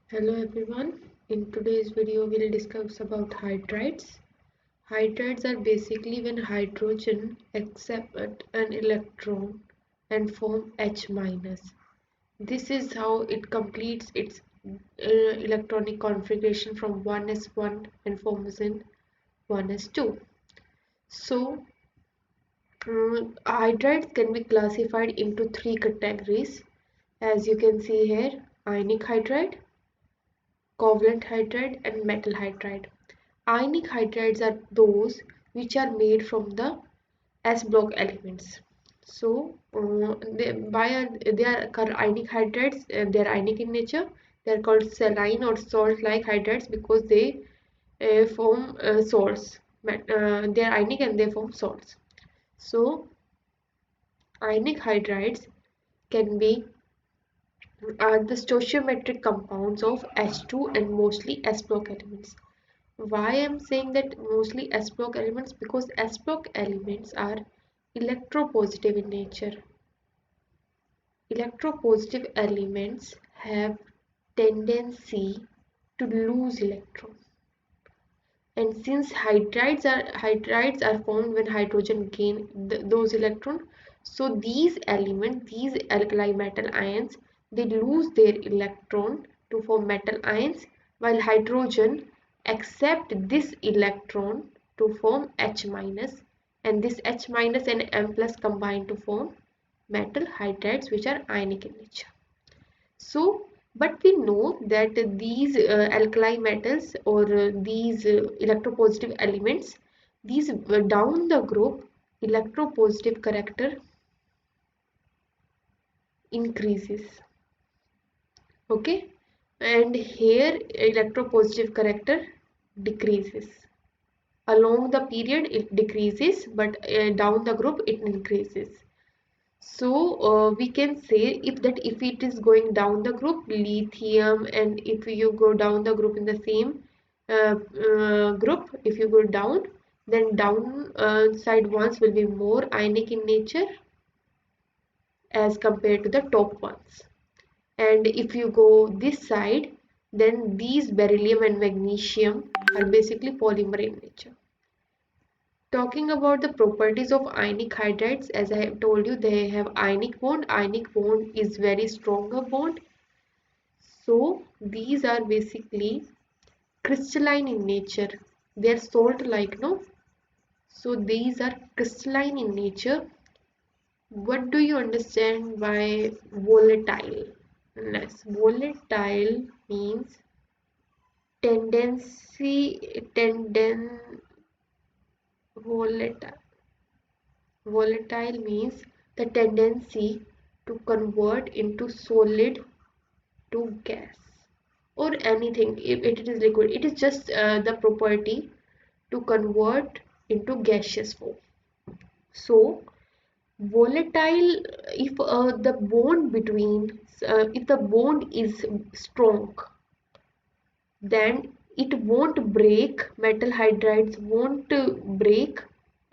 Hello everyone. In today's video we'll discuss about hydrides. Hydrides are basically when hydrogen accepts an electron and form H minus. This is how it completes its electronic configuration from 1s1 and forms in 1s2. So hydrides can be classified into three categories, as you can see here: ionic hydride, covalent hydride and metal hydride. Ionic hydrides are those which are made from the S block elements. So they are called ionic hydrides. They are ionic in nature. They are called saline or salt-like hydrides because they form salts. They are ionic and they form salts. So ionic hydrides can be are the stoichiometric compounds of H2 and mostly S block elements. Why I'm saying that mostly S block elements? Because S block elements are electropositive in nature. Electropositive elements have tendency to lose electrons. And since hydrides are formed when hydrogen gain those electrons, so these alkali metal ions, they lose their electron to form metal ions, while hydrogen accept this electron to form H minus, and this H minus and M plus combine to form metal hydrides, which are ionic in nature. So, but we know that these alkali metals or these electropositive elements, these down the group, electropositive character increases. Okay, and here electropositive character decreases. Along the period it decreases, but down the group it increases. So we can say if it is going down the group lithium, and if you go down the group in the same group, if you go down, then down side ones will be more ionic in nature as compared to the top ones. And if you go this side, then these beryllium and magnesium are basically polymer in nature. Talking about the properties of ionic hydrides, as I have told you, they have ionic bond. Ionic bond is very stronger bond. So these are basically crystalline in nature. They are salt-like, no? So these are crystalline in nature. What do you understand by volatile? Yes, volatile means tendency, volatile. Volatile means the tendency to convert into solid to gas or anything. If it is liquid, it is just the property to convert into gaseous form. So volatile, if the bond between if the bond is strong, then it won't break. Metal hydrides won't break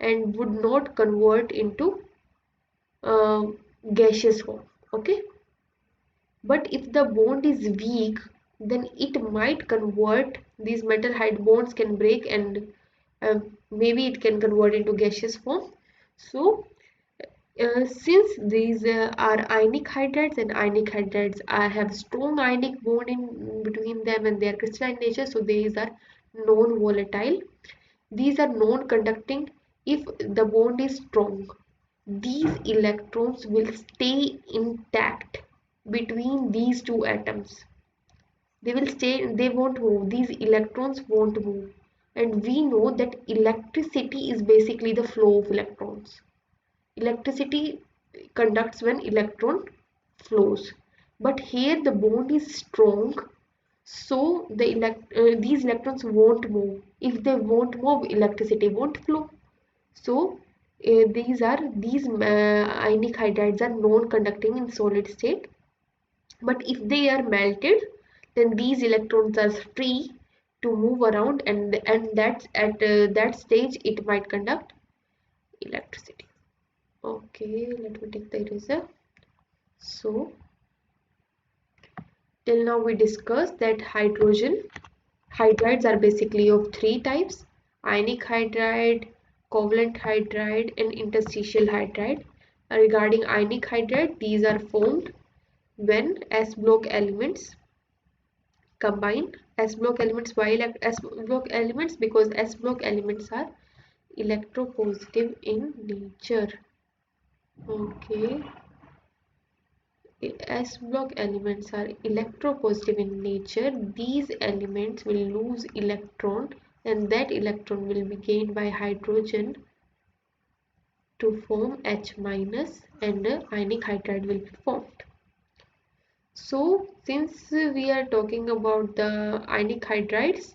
and would not convert into uh, gaseous form. Okay, but if the bond is weak, then it might convert. These metal hide bonds can break, and maybe it can convert into gaseous form. So since these are ionic hydrides, and ionic hydrides have strong ionic bond in between them, and they are crystalline nature, so these are non-volatile. These are non-conducting. If the bond is strong, these electrons will stay intact between these two atoms. They will stay, they won't move. These electrons won't move. And we know that electricity is basically the flow of electrons. Electricity conducts when electron flows. But here the bond is strong, so these electrons won't move. If they won't move, electricity won't flow. So these ionic hydrides are non-conducting in solid state. But if they are melted, then these electrons are free to move around, and that's at that stage it might conduct electricity. Okay, let me take the eraser. So Till now we discussed that hydrides are basically of three types: ionic hydride, covalent hydride, and interstitial hydride. Regarding ionic hydride, these are formed when S block elements combine. S block elements, why S block elements? Because S block elements are electropositive in nature. Okay, S block elements are electropositive in nature. These elements will lose electron, and that electron will be gained by hydrogen to form H minus, and the ionic hydride will be formed. So since we are talking about the ionic hydrides,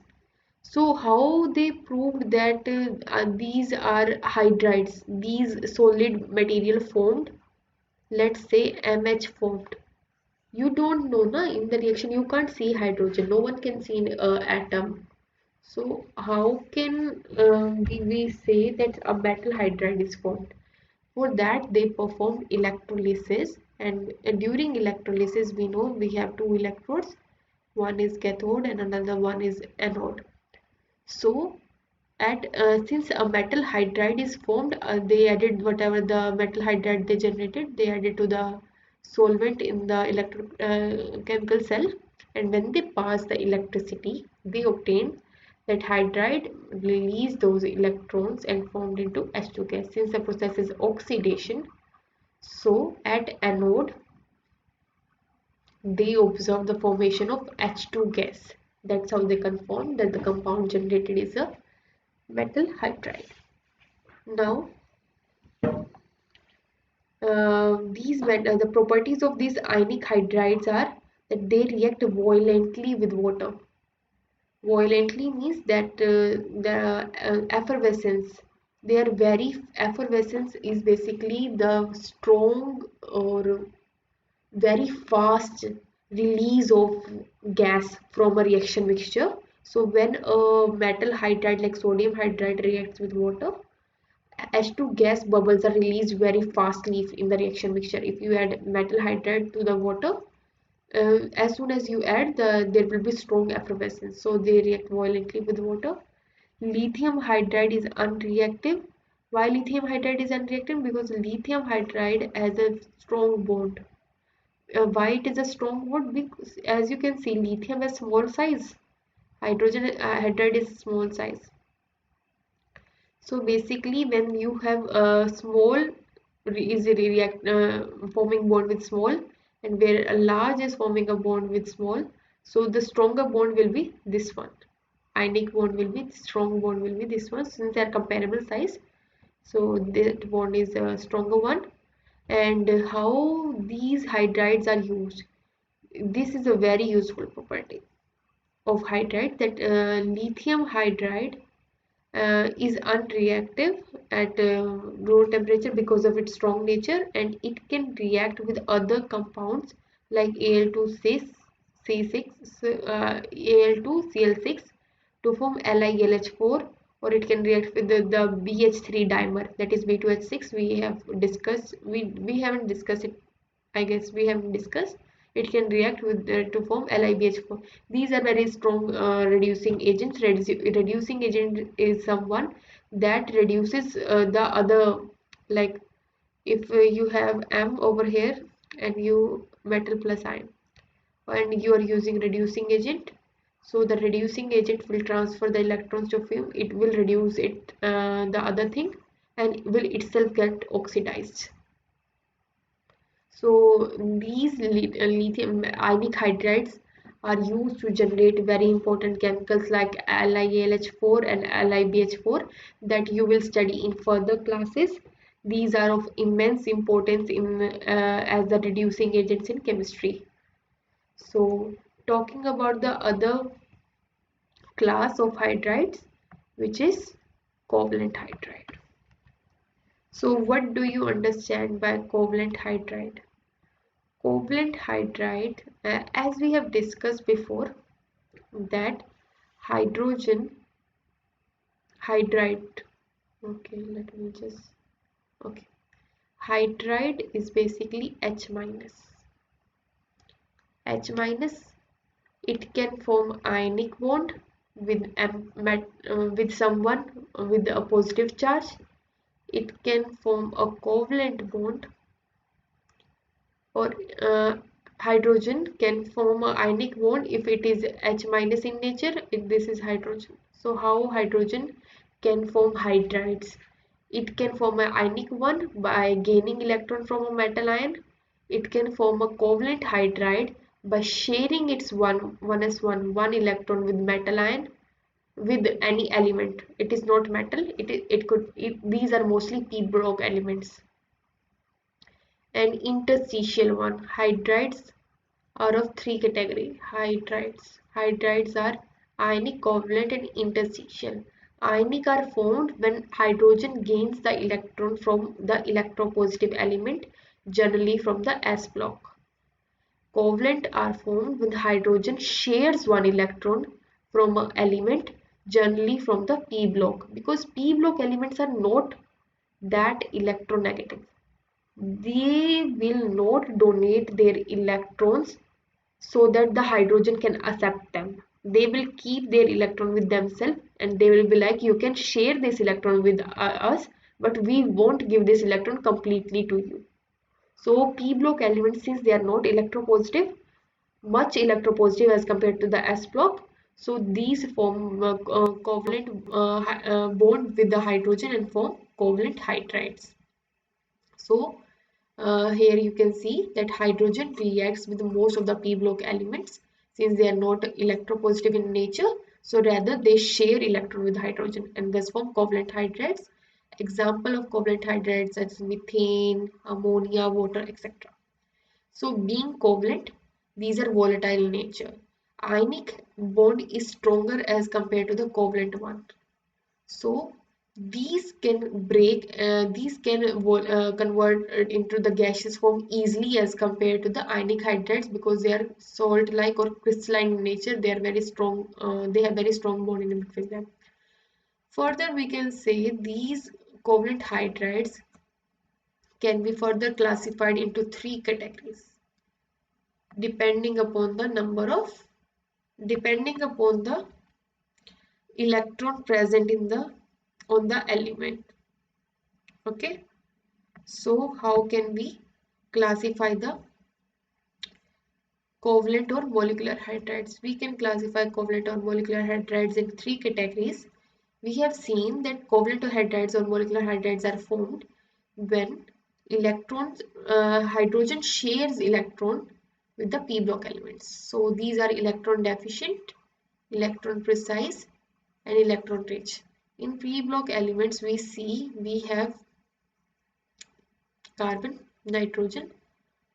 so how they proved that these are hydrides, these solid material formed, let's say MH formed. You don't know, na, in the reaction you can't see hydrogen, no one can see an atom. So how can we say that a metal hydride is formed? For that they perform electrolysis, and during electrolysis we know we have two electrodes, one is cathode and another one is anode. So at since a metal hydride is formed, they added whatever the metal hydride they generated, they added to the solvent in the chemical cell, and when they pass the electricity they obtained that hydride released those electrons and formed into H2 gas. Since the process is oxidation, so at anode they observe the formation of H2 gas. That's how they confirm that the compound generated is a metal hydride. Now, the properties of these ionic hydrides are that they react violently with water. Violently means that the effervescence, their very effervescence is basically the strong or very fast release of gas from a reaction mixture. So when a metal hydride like sodium hydride reacts with water, H2 gas bubbles are released very fastly in the reaction mixture. If you add metal hydride to the water, as soon as you add, there will be strong effervescence. So they react violently with water. Lithium hydride is unreactive. Why lithium hydride is unreactive? Because lithium hydride has a strong bond. Why it is a strong bond? Because as you can see, lithium has small size. Hydrogen hydride is small size. So basically, when you have a small forming bond with small, and where a large is forming a bond with small, so the stronger bond will be this one. Ionic bond will be strong bond will be this one, since they are comparable size. So that bond is a stronger one. And how these hydrides are used? This is a very useful property of hydride, that lithium hydride is unreactive at room temperature because of its strong nature, and it can react with other compounds like Al2C6, Al2Cl6 to form LiLH4, or it can react with the BH3 dimer, that is B2H6. We have discussed, we haven't discussed it, I guess we haven't discussed. It can react with to form LiBH4. These are very strong reducing agents. Reducing agent is someone that reduces the other, like if you have M over here and you metal plus ion, and you are using reducing agent, so the reducing agent will transfer the electrons to film. It will reduce it the other thing, and will itself get oxidized. So these lithium ionic hydrides are used to generate very important chemicals like LiAlH4 and LiBH4 that you will study in further classes. These are of immense importance in as the reducing agents in chemistry. So talking about the other class of hydrides, which is covalent hydride. So what do you understand by covalent hydride? Covalent hydride, as we have discussed before, that hydrogen hydride, okay, let me just, okay, hydride is basically H minus. H minus It can form ionic bond with someone with a positive charge. It can form a covalent bond, or hydrogen can form a ionic bond if it is H minus in nature, if this is hydrogen. So how hydrogen can form hydrides? It can form an ionic one by gaining electron from a metal ion. It can form a covalent hydride by sharing its 1s1 electron with metal ion with any element. It is not metal. These are mostly p block elements. And interstitial one, hydrides are of three categories. Hydrides are ionic, covalent, and interstitial. Ionic are formed when hydrogen gains the electron from the electropositive element, generally from the s block. Covalent are formed when hydrogen shares one electron from an element, generally from the p block, because p block elements are not that electronegative. They will not donate their electrons so that the hydrogen can accept them. They will keep their electron with themselves, and they will be like, you can share this electron with us, but we won't give this electron completely to you. So p block elements, since they are not electropositive, much electropositive as compared to the s block, so these form covalent bond with the hydrogen and form covalent hydrides. So here you can see that hydrogen reacts with most of the p block elements since they are not electropositive in nature. So rather they share electron with hydrogen and thus form covalent hydrides. Example of covalent hydrides such as methane, ammonia, water, etc. So being covalent, these are volatile in nature. Ionic bond is stronger as compared to the covalent one. So these can convert into the gaseous form easily as compared to the ionic hydrides, because they are salt-like or crystalline in nature. They are very strong. They have very strong bond in between them. Further, we can say these covalent hydrides can be further classified into three categories, depending upon the depending upon the electron present in the on the element. Okay. So how can we classify the covalent or molecular hydrides? We can classify covalent or molecular hydrides in three categories. We have seen that covalent or hydrides or molecular hydrides are formed when hydrogen shares electron with the p block elements. So these are electron deficient, electron precise, and electron rich. In p block elements, we have carbon, nitrogen,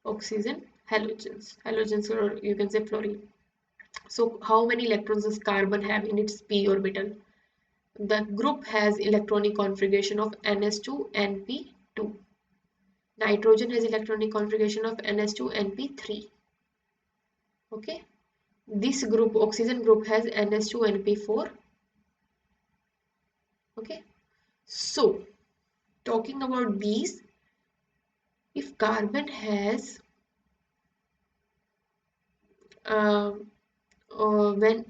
oxygen, halogens, or you can say fluorine. So how many electrons does carbon have in its p orbital? The group has electronic configuration of ns2 np2. Nitrogen has electronic configuration of ns2 np3. Okay, this group, oxygen group, has ns2 np4. Okay, so talking about these, if carbon has when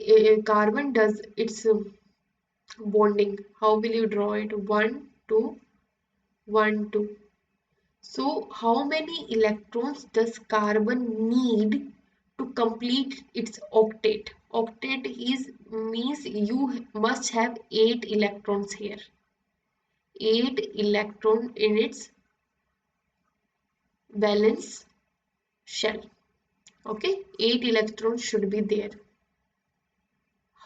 carbon does its bonding, how will you draw it? 1 2 1 2. So how many electrons does carbon need to complete its octet? Octet means you must have 8 electrons here. 8 electron in its valence shell. Okay, 8 electrons should be there.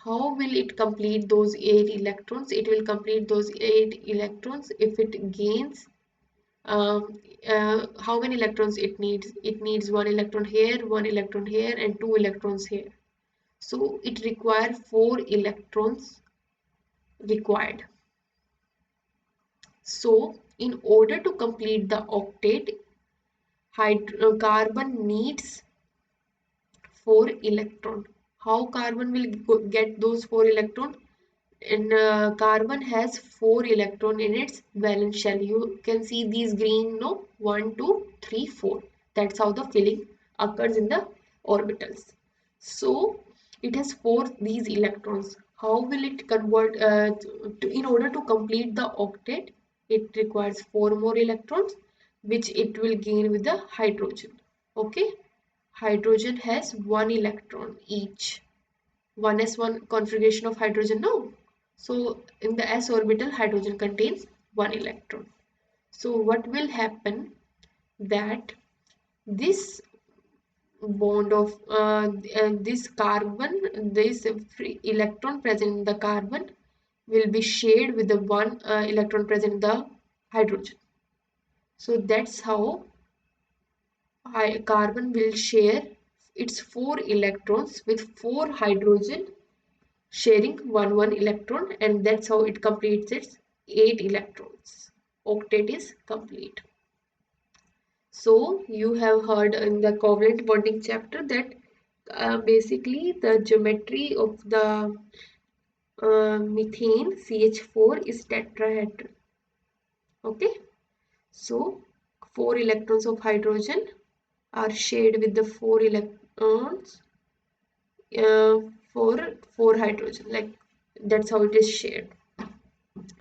How will it complete those 8 electrons? It will complete those 8 electrons if it gains how many electrons it needs? It needs 1 electron here, 1 electron here, and 2 electrons here. So it requires 4 electrons required. So in order to complete the octet, carbon needs 4 electron. How carbon will get those 4 electron? And carbon has 4 electron in its valence shell. You can see these green, no, 1 2 3 4. That's how the filling occurs in the orbitals. So It has four these electrons. How will it convert in order to complete the octet? It requires four more electrons, which it will gain with the hydrogen. Okay, hydrogen has one electron each. 1s1 configuration of hydrogen, no? So in the s orbital, hydrogen contains one electron. So what will happen that this bond of this carbon, this free electron present in the carbon will be shared with the one electron present in the hydrogen. So that's how carbon will share its four electrons with four hydrogen sharing one electron, and that's how it completes its 8 electrons. Octet is complete. So you have heard in the covalent bonding chapter that basically the geometry of the methane CH4 is tetrahedral. Okay, so 4 electrons of hydrogen are shared with the 4 electrons uh, for 4 hydrogen, like that's how it is shared.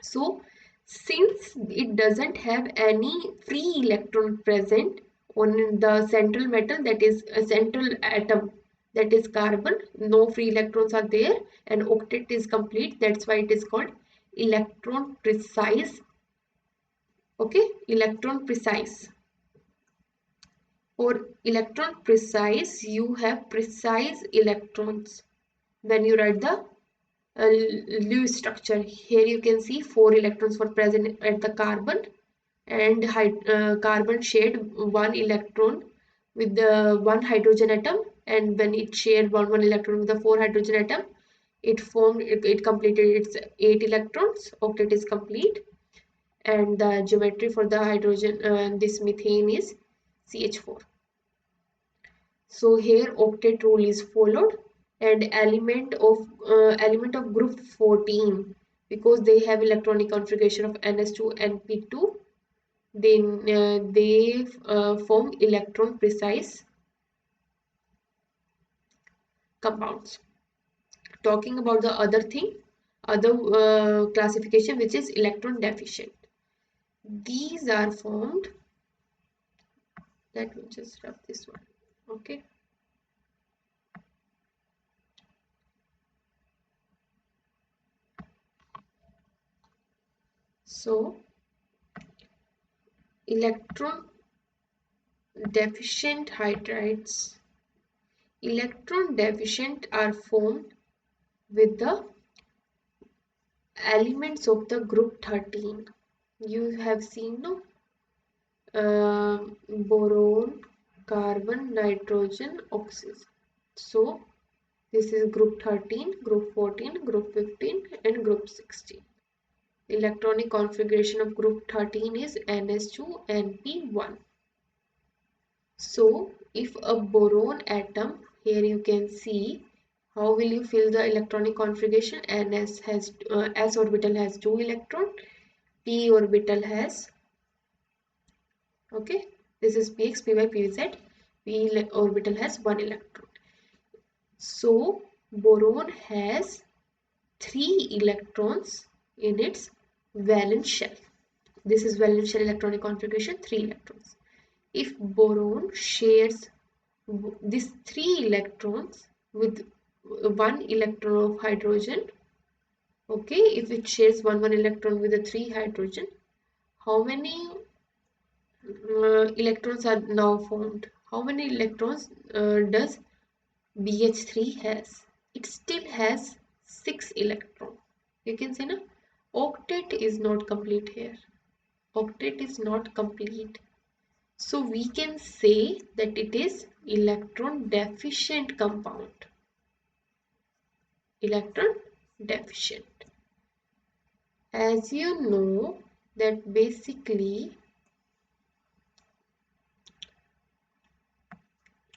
So since it doesn't have any free electron present on the central metal, that is a central atom, that is carbon, no free electrons are there and octet is complete. That's why it is called electron precise. Okay, electron precise. For electron precise, you have precise electrons. When you write the Lewis structure, here you can see 4 electrons were present at the carbon, and carbon shared one electron with the one hydrogen atom, and when it shared one electron with the 4 hydrogen atom, it completed its 8 electrons. Octet is complete, and the geometry for the hydrogen this methane is CH4. So here octet rule is followed, and element of group 14, because they have electronic configuration of ns2 and p2, then they form electron precise compounds. Talking about the other classification, which is electron deficient. These are formed. Let me just rub this one. Okay. So electron deficient hydrides. Electron deficient are formed with the elements of the group 13. You have seen, no? Boron, carbon, nitrogen, oxygen. So this is group 13, group 14, group 15 and group 16. Electronic configuration of group 13 is ns2 np1. So if a boron atom, here you can see how will you fill the electronic configuration. ns has s orbital has 2 electron, p orbital has, okay, this is px, py, pz, p orbital has 1 electron. So boron has 3 electrons in its valence shell. This is valence shell electronic configuration, 3 electrons. If boron shares these 3 electrons with 1 electron of hydrogen, okay, if it shares one electron with the 3 hydrogen, how many electrons are now formed? How many electrons does BH3 has? It still has 6 electrons. You can say, no, octet is not complete here. Octet is not complete. So we can say that it is electron deficient compound. Electron deficient. As you know that basically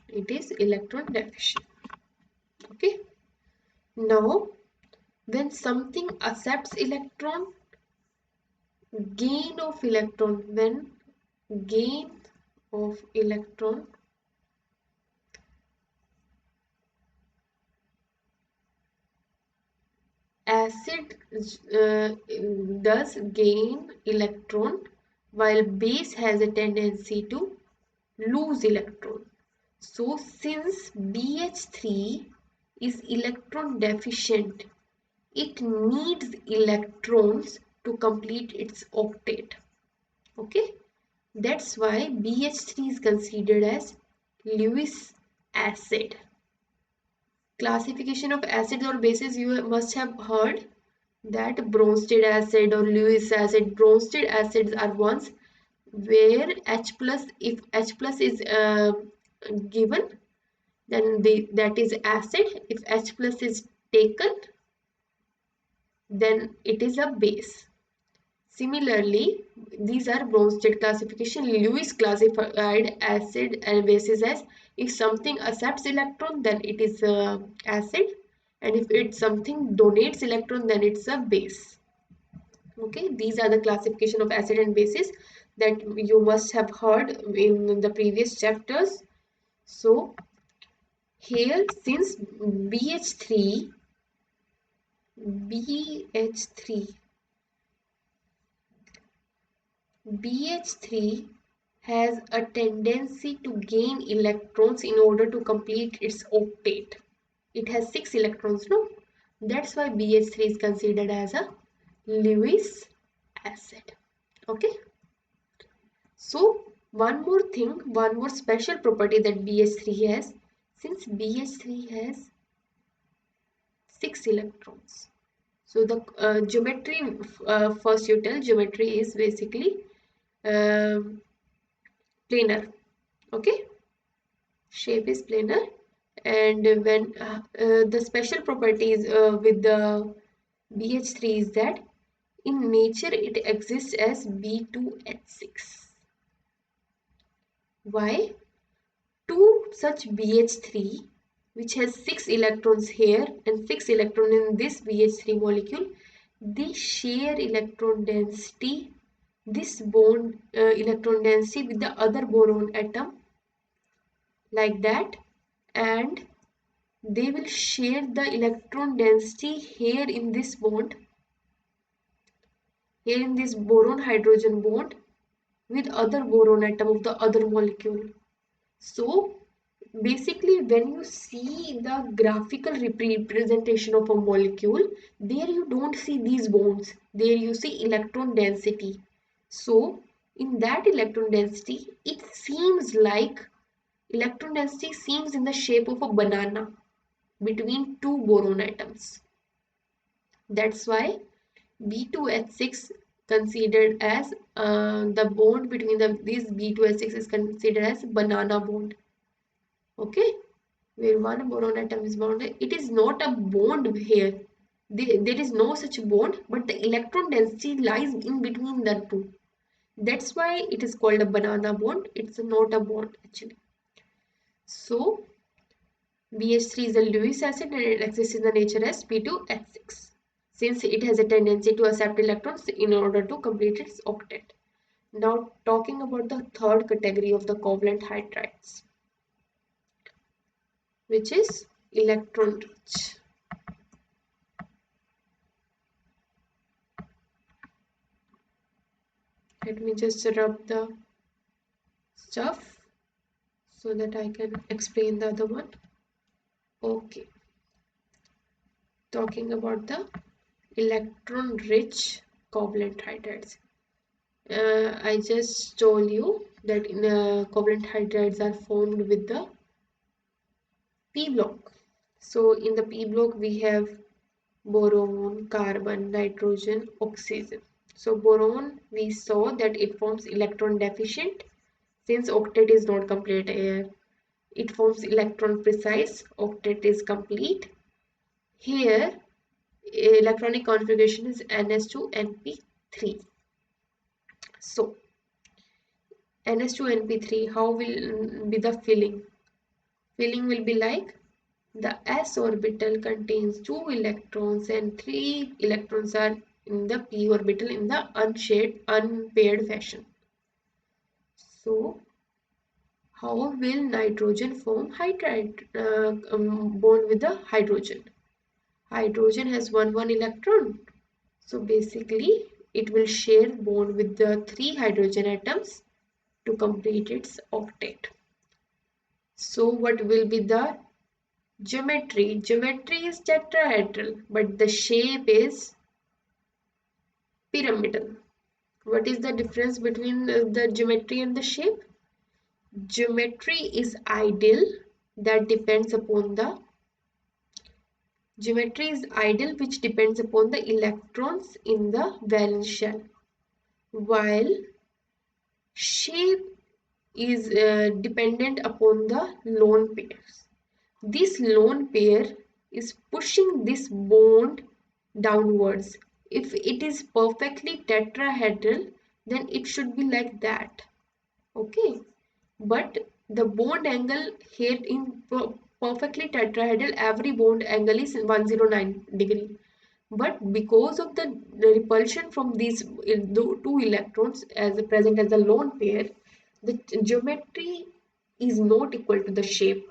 it is electron deficient. Okay. Now when something accepts electron, gain of electron, when gain of electron acid does gain electron, while base has a tendency to lose electron. So since BH3 is electron deficient, it needs electrons to complete its octet. Okay, that's why BH3 is considered as Lewis acid. Classification of acids or bases, you must have heard that Bronsted acid or Lewis acid. Bronsted acids are ones where H plus, if H plus is given, then that is acid. If H plus is taken, then it is a base. Similarly, these are Bronsted classification. Lewis classified acid and bases as if something accepts electron, then it is a acid, and if it's something donates electron, then it's a base. Okay, these are the classification of acid and bases that you must have heard in the previous chapters. So here, since BH3 BH3 BH3 has a tendency to gain electrons in order to complete its octet. It has 6 electrons, no? That's why BH3 is considered as a Lewis acid. Okay. So one more thing, one more special property that BH3 has. Since BH3 has 6 electrons. So the geometry, first you tell geometry is basically planar. Okay, shape is planar, and when the special properties with the BH3 is that in nature it exists as B2H6. Why? Two such BH3 which has 6 electrons here and 6 electrons in this BH3 molecule, they share electron density, this bond electron density with the other boron atom like that, and they will share the electron density here in this bond, here in this boron hydrogen bond with other boron atom of the other molecule. So basically when you see the graphical representation of a molecule, there you don't see these bonds, there you see electron density. So in that electron density, it seems like electron density seems in the shape of a banana between two boron atoms. That's why B2H6 considered as the bond between these B2H6 is considered as banana bond. Okay, where one boron atom is bounded. It is not a bond here. There is no such bond, but the electron density lies in between the two. That's why it is called a banana bond. It's not a bond actually. So BH3 is a Lewis acid and it exists in the nature as B2H6, since it has a tendency to accept electrons in order to complete its octet. Now talking about the third category of the covalent hydrides, which is electron rich. Let me just rub the stuff so that I can explain the other one. Okay, talking about the electron rich covalent hydrides. I just told you that covalent hydrides are formed with the P block. So in the P block we have boron, carbon, nitrogen, oxygen. So boron, we saw that it forms electron deficient since octet is not complete here. It forms electron precise, octet is complete. Here electronic configuration is NS2NP3. So NS2NP3, how will be the filling? Filling will be like the s orbital contains 2 electrons and 3 electrons are in the p orbital in the unpaired fashion. So how will nitrogen form hydride bond with the hydrogen? Hydrogen has one electron. So basically, it will share bond with the 3 hydrogen atoms to complete its octet. So what will be the geometry? Geometry is tetrahedral, but the shape is pyramidal. What is the difference between the geometry and the shape? Geometry is ideal that depends upon the geometry is ideal which depends upon the electrons in the valence shell, while shape is dependent upon the lone pairs. This lone pair is pushing this bond downwards. If it is perfectly tetrahedral, then it should be like that. Okay, but the bond angle here in perfectly tetrahedral, every bond angle is 109 degree. But because of the repulsion from these two electrons as present as a lone pair, the geometry is not equal to the shape.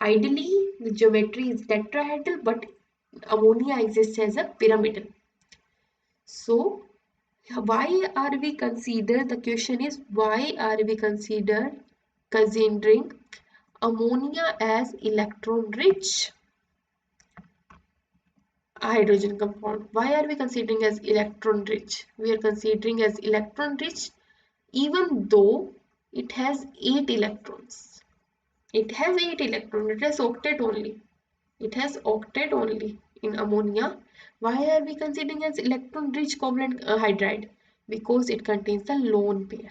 Ideally, the geometry is tetrahedral, but ammonia exists as a pyramidal. So, why are we consider? The question is why are we considering ammonia as electron rich hydrogen compound? Why are we considering as electron rich? We are considering as electron rich even though it has 8 electrons. It has 8 electrons. It has octet only. It has octet only in ammonia. Why are we considering as electron rich covalent hydride? Because it contains the lone pair.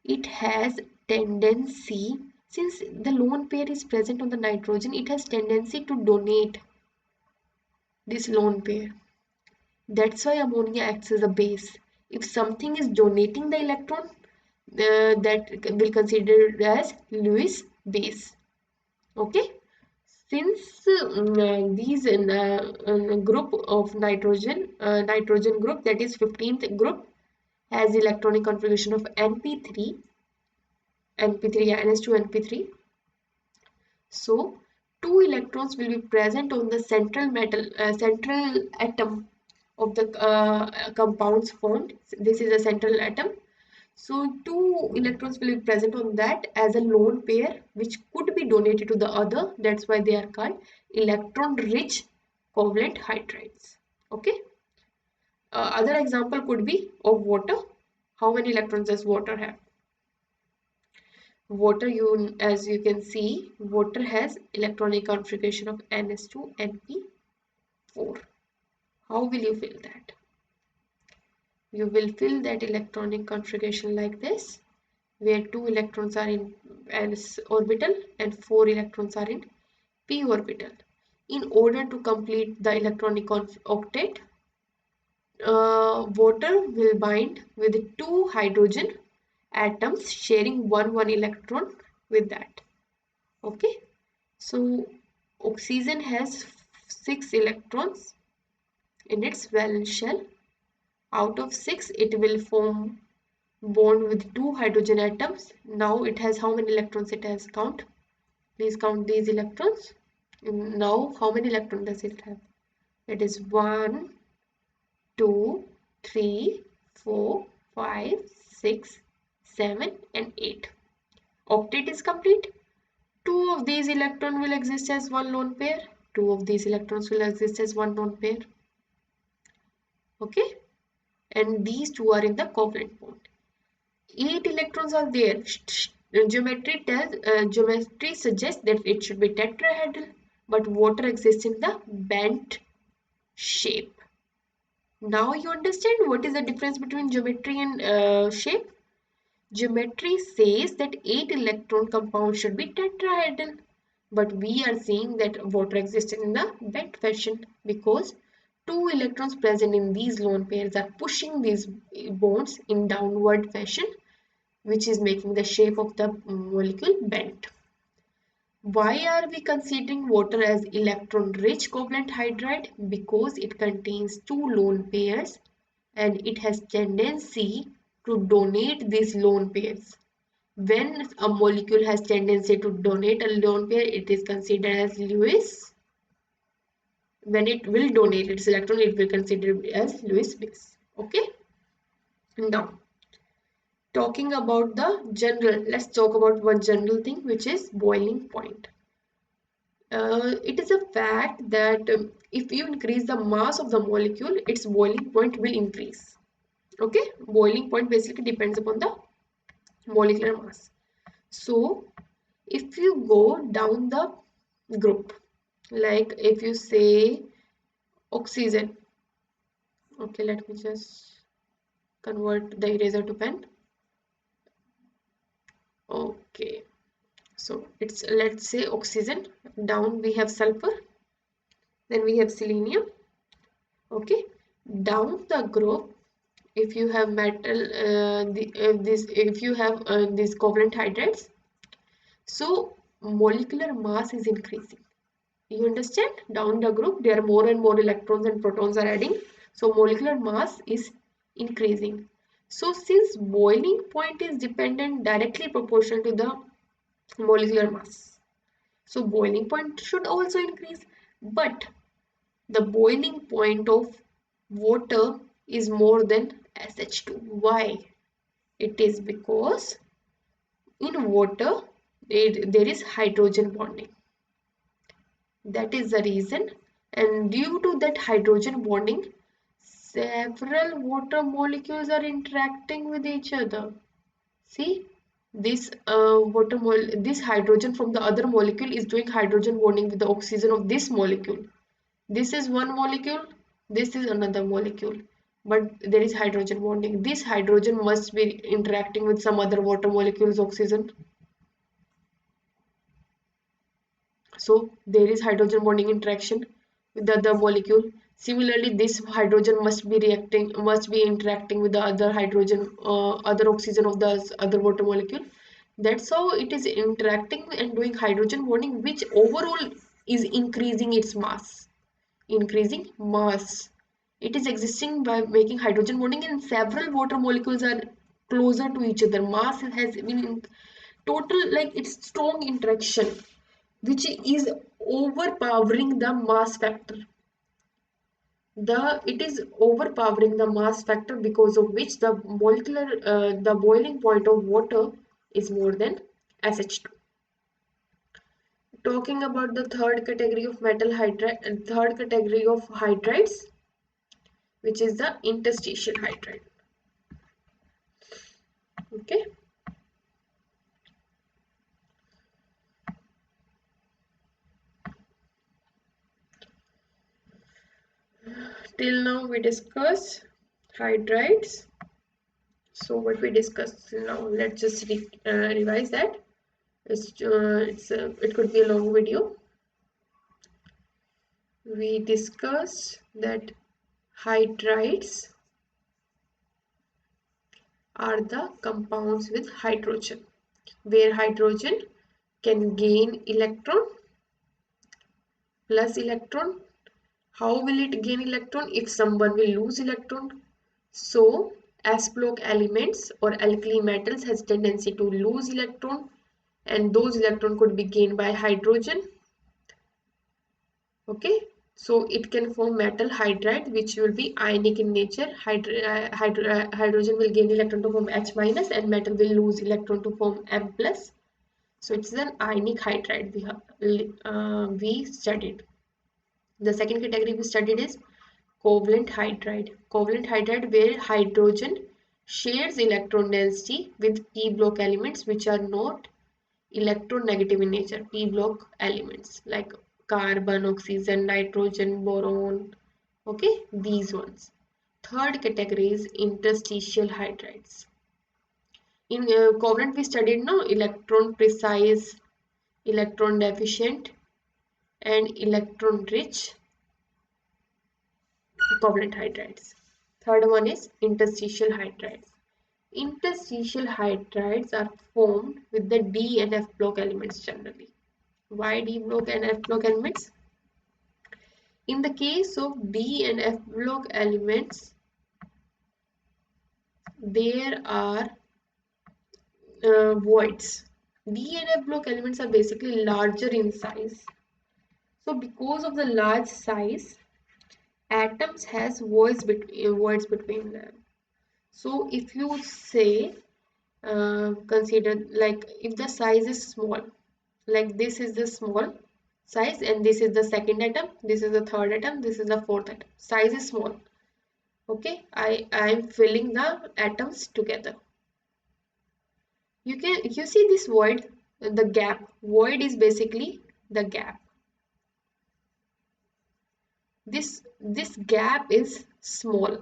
It has tendency, since the lone pair is present on the nitrogen, it has tendency to donate this lone pair. That's why ammonia acts as a base. If something is donating the electron, that will consider as Lewis base. Okay. Since these group of nitrogen group, that is 15th group, has electronic configuration of Np3, NS2 Np3. So, 2 electrons will be present on the central atom of the compounds formed. This is a central atom. So, 2 electrons will be present on that as a lone pair, which could be donated to the other. That's why they are called electron-rich covalent hydrides. Okay. Other example could be of water. How many electrons does water have? Water, as you can see, water has electronic configuration of Ns2 Np4. How will you fill that? You will fill that electronic configuration like this, where 2 electrons are in s orbital and 4 electrons are in p orbital. In order to complete the electronic octet, water will bind with 2 hydrogen atoms sharing one electron with that. Okay, so oxygen has 6 electrons in its valence shell. Out of 6, it will form bond with 2 hydrogen atoms. Now it has how many electrons it has? Count. Please count these electrons. Now how many electrons does it have? It is 1, 2, 3, 4, 5, 6, 7 and 8. Octet is complete. 2 of these electrons will exist as one lone pair. 2 of these electrons will exist as one lone pair. Okay. And these 2 are in the covalent bond. 8 electrons are there. Geometry suggests that it should be tetrahedral, but water exists in the bent shape. Now you understand what is the difference between geometry and shape? Geometry says that 8 electron compound should be tetrahedral, but we are seeing that water exists in the bent fashion because 2 electrons present in these lone pairs are pushing these bonds in downward fashion, which is making the shape of the molecule bent. Why are we considering water as electron-rich covalent hydride? Because it contains 2 lone pairs and it has tendency to donate these lone pairs. When a molecule has tendency to donate a lone pair, it is considered as Lewis when it will donate its electron, it will consider as Lewis base. Okay. Now, talking about the general, let's talk about one general thing, which is boiling point. It is a fact that if you increase the mass of the molecule, its boiling point will increase. Okay, boiling point basically depends upon the molecular mass. So, if you go down the group, like if you say oxygen, okay, let me just convert the eraser to pen. Okay, so it's, let's say oxygen, down we have sulfur, then we have selenium. Okay, down the group, if you have metal, if you have these covalent hydrides, so molecular mass is increasing. You understand? Down the group, there are more and more electrons and protons are adding, so molecular mass is increasing. So since boiling point is dependent directly proportional to the molecular mass, so boiling point should also increase. But the boiling point of water is more than SH2. Why? It is because in water there is hydrogen bonding. That is the reason, and due to that hydrogen bonding, several water molecules are interacting with each other. See, this this hydrogen from the other molecule is doing hydrogen bonding with the oxygen of this molecule. This is one molecule, this is another molecule, but there is hydrogen bonding. This hydrogen must be interacting with some other water molecules, oxygen. So there is hydrogen bonding interaction with the other molecule. Similarly, this hydrogen must be interacting with the other hydrogen, other oxygen of the other water molecule. That's how it is interacting and doing hydrogen bonding, which overall is increasing its mass. Increasing mass. It is existing by making hydrogen bonding, and several water molecules are closer to each other. Mass has been in total, like it's strong interaction, which is overpowering the mass factor. It is overpowering the mass factor, because of which the boiling point of water is more than SH2. Talking about the third category of metal hydride, third category of hydrides, which is the interstitial hydride. Okay. Till now we discussed hydrides. So what we discussed now, let's just revise that. It could be a long video. We discussed that hydrides are the compounds with hydrogen, where hydrogen can gain electron plus electron. How will it gain electron? If someone will lose electron. So s-block elements or alkali metals has tendency to lose electron, and those electron could be gained by hydrogen. Okay, so it can form metal hydride, which will be ionic in nature. Hydrogen will gain electron to form H minus, and metal will lose electron to form M plus. So it's an ionic hydride we studied. The second category we studied is covalent hydride. Covalent hydride, where hydrogen shares electron density with p block elements which are not electronegative in nature. P block elements like carbon, oxygen, nitrogen, boron. Okay, these ones. Third category is interstitial hydrides. In covalent we studied no electron precise, electron deficient, and electron rich covalent hydrides. Third one is interstitial hydrides. Interstitial hydrides are formed with the D and F block elements generally. Why D block and F block elements? In the case of D and F block elements, there are voids. D and F block elements are basically larger in size. So because of the large size, atoms has voids between them. So if you say, consider like if the size is small, like this is the small size and this is the second atom, this is the third atom, this is the fourth atom. Size is small. Okay, I am filling the atoms together. You see this void, the gap. Void is basically the gap. This gap is small.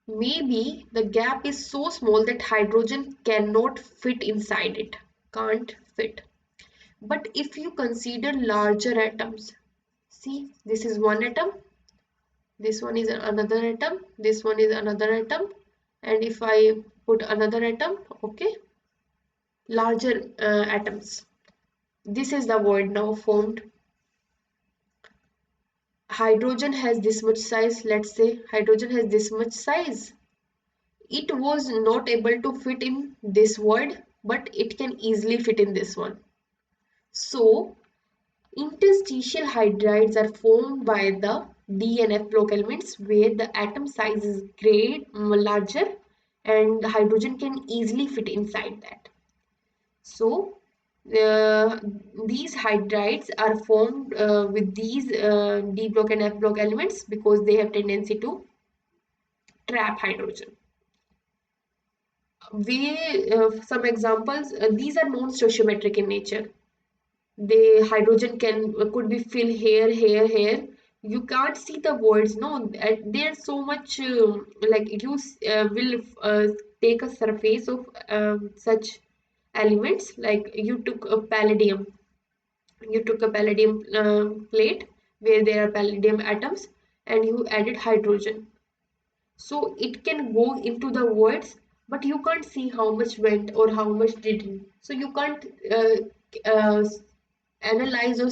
Maybe the gap is so small that hydrogen cannot fit inside it. Can't fit. But if you consider larger atoms, see this is one atom, this one is another atom, this one is another atom, and if I put another atom, okay, larger atoms. This is the void now formed. Hydrogen has this much size, let's say hydrogen has this much size. It was not able to fit in this void, but it can easily fit in this one. So interstitial hydrides are formed by the D and F block elements where the atom size is larger and the hydrogen can easily fit inside that. So uh, these hydrides are formed with these D block and F block elements because they have tendency to trap hydrogen. Some examples, these are non-stoichiometric in nature. The hydrogen could be filled here. You can't see the words, no. There's so much like you will take a surface of such elements. Like you took a palladium plate where there are palladium atoms, and you added hydrogen. So it can go into the voids, but you can't see how much went or how much didn't. So you can't uh, analyze or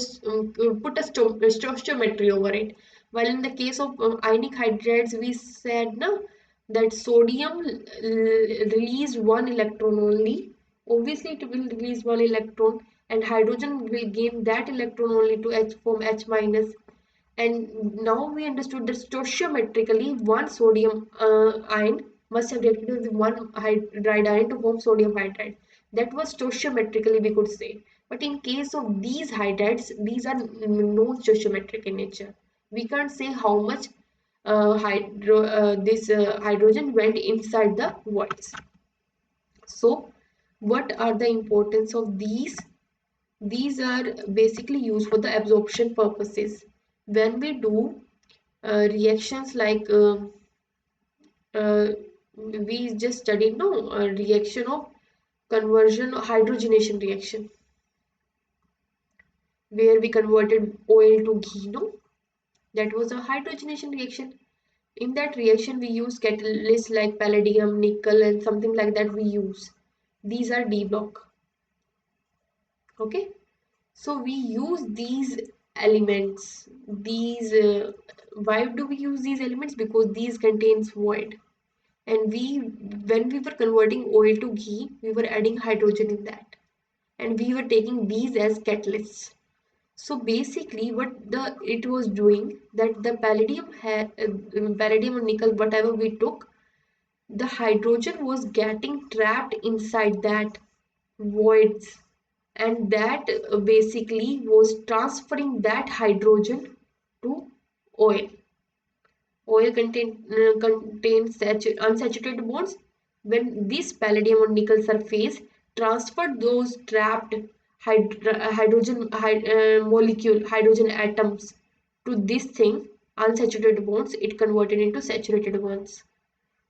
put a stoichiometry over it. While in the case of ionic hydrides, we said no, that sodium release one electron only. Obviously, it will release one electron, and hydrogen will gain that electron only to H form H minus. And now we understood that stoichiometrically one sodium ion must have reacted with one hydride ion to form sodium hydride. That was stoichiometrically we could say. But in case of these hydrides, these are non-stoichiometric in nature. We can't say how much this hydrogen went inside the voids. So, what are the importance of these? These are basically used for the absorption purposes. When we do reactions like uh, we just studied no a reaction of conversion hydrogenation reaction where we converted oil to ghee, no, that was a hydrogenation reaction. In that reaction we use catalysts like palladium, nickel and something like that we use. These are D block. Okay, so we use these elements. These why do we use these elements? Because these contains void. And when we were converting oil to ghee, we were adding hydrogen in that. And we were taking these as catalysts. So basically what it was doing that the palladium or nickel, whatever we took, the hydrogen was getting trapped inside that voids, and that basically was transferring that hydrogen to oil. Oil contains unsaturated bonds. When this palladium or nickel surface transferred those trapped hydrogen atoms to this thing, unsaturated bonds, it converted into saturated ones.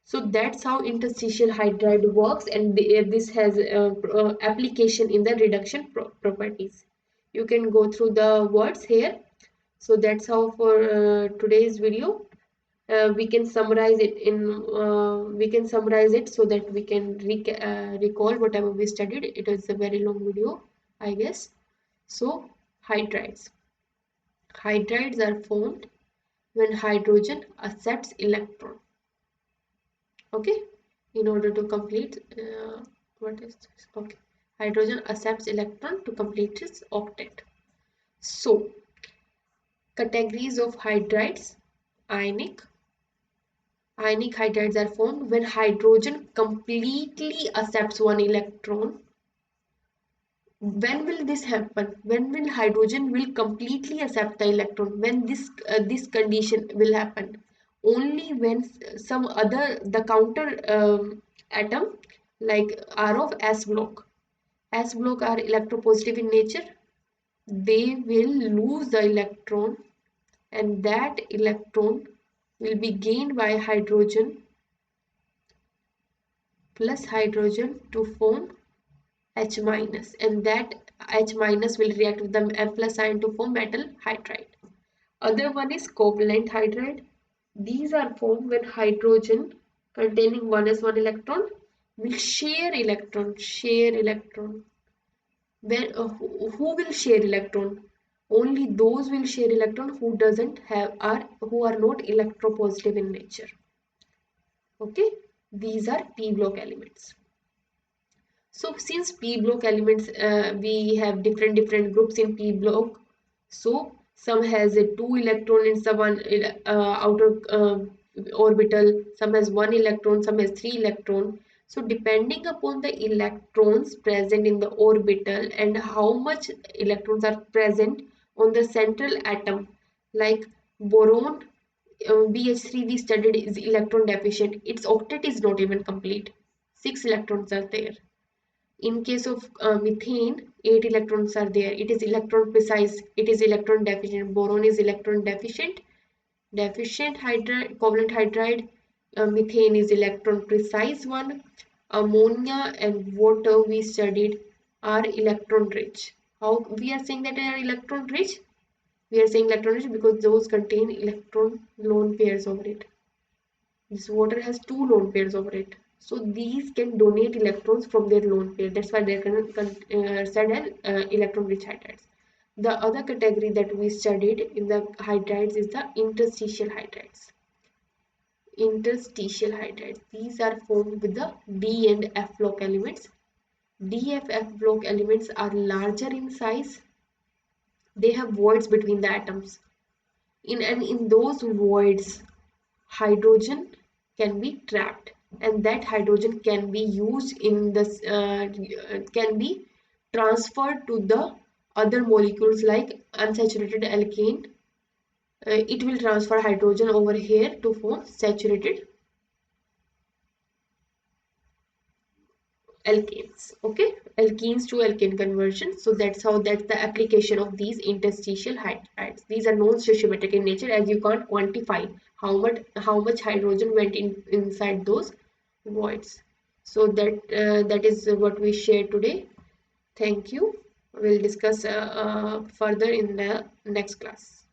So that's how interstitial hydride works, and this has application in the reduction properties. You can go through the words here. So that's how for today's video. We can summarize it so that we can recall whatever we studied. It was a very long video, I guess. So hydrides are formed when hydrogen accepts electron. Okay, in order to complete what is this? Okay, hydrogen accepts electron to complete its octet. So Categories of hydrides. Ionic. Ionic hydrides are formed when hydrogen completely accepts one electron. When will this happen? When will hydrogen will completely accept the electron? When this condition will happen? Only when some other the counter atom like are of s block. S block are electropositive in nature. They will lose the electron, and that electron will be gained by hydrogen plus hydrogen to form H minus, and that H minus will react with the M plus ion to form metal hydride. Other one is covalent hydride. These are formed when hydrogen containing 1s1 electron will share electron. When who will share electron? Only those will share electron who doesn't have are who are not electropositive in nature. Okay, these are p block elements. So since p block elements, we have different groups in p block. So some has a 2 electron in some one outer orbital, some has 1 electron, some has 3 electron. So depending upon the electrons present in the orbital and how much electrons are present on the central atom, like boron, BH3 we studied is electron deficient. Its octet is not even complete. 6 electrons are there. In case of methane, 8 electrons are there. It is electron precise. It is electron deficient. Boron is electron deficient. Deficient hydride, covalent hydride. Methane is electron precise one. Ammonia and water we studied are electron rich. How we are saying that they are electron rich? We are saying electron rich because those contain electron lone pairs over it. This water has 2 lone pairs over it. So these can donate electrons from their lone pair. That's why they're said as electron rich hydrides. The other category that we studied in the hydrides is the interstitial hydrides. Interstitial hydrides. These are formed with the D and F block elements. D and F block elements are larger in size. They have voids between the atoms. In those voids, hydrogen can be trapped, and that hydrogen can be used in this can be transferred to the other molecules like unsaturated alkane. It will transfer hydrogen over here to form saturated alkanes. Okay, alkenes to alkane conversion. So that's the application of these interstitial hydrides. These are non-stoichiometric in nature, as you can't quantify how much hydrogen went inside those voids. So that is what we shared today. Thank you. We'll discuss further in the next class.